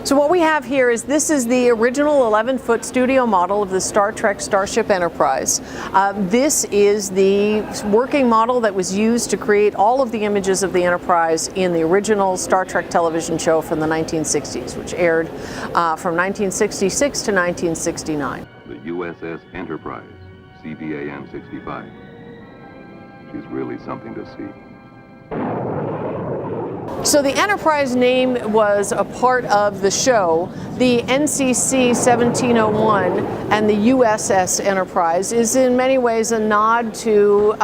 So what we have here is this is the original 11-foot studio model of the Star Trek Starship Enterprise. This is the working model that was used to create all of the images of the Enterprise in the original Star Trek television show from the 1960s, which aired from 1966 to 1969. The USS Enterprise, CVAN 65. She's really something to see. So the Enterprise name was a part of the show. The NCC 1701 and the USS Enterprise is in many ways a nod to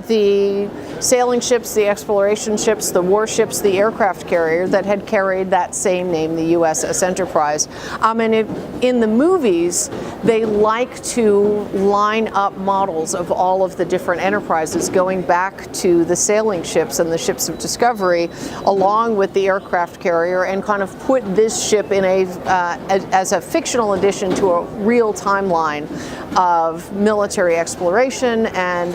the sailing ships, the exploration ships, the warships, the aircraft carrier that had carried that same name, the USS Enterprise. And in the movies, they like to line up models of all of the different enterprises going back to the sailing ships and the ships of discovery along with the aircraft carrier, and kind of put this ship in as a fictional addition to a real timeline of military exploration and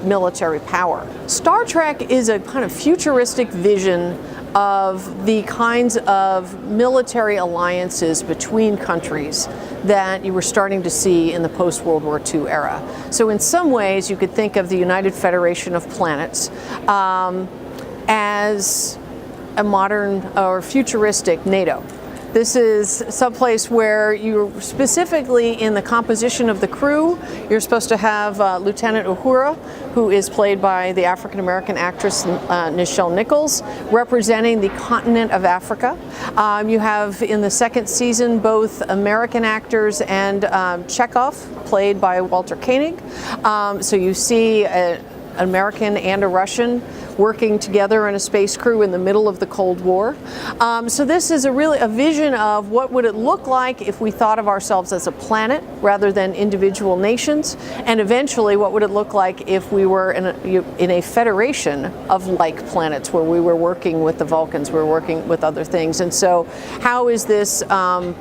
military power. Star Trek is a kind of futuristic vision of the kinds of military alliances between countries that you were starting to see in the post-World War II era. So in some ways you could think of the United Federation of Planets as a modern or futuristic NATO. This is someplace where you're specifically in the composition of the crew. You're supposed to have Lieutenant Uhura, who is played by the African-American actress Nichelle Nichols, representing the continent of Africa. You have in the second season both American actors and Chekhov, played by Walter Koenig. So you see an American and a Russian working together in a space crew in the middle of the Cold War. So this is really a vision of what would it look like if we thought of ourselves as a planet rather than individual nations, and eventually what would it look like if we were in a federation of like planets where we were working with the Vulcans, we were working with other things. And so how is this a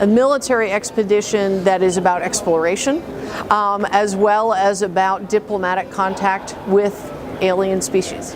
military expedition that is about exploration, as well as about diplomatic contact with alien species?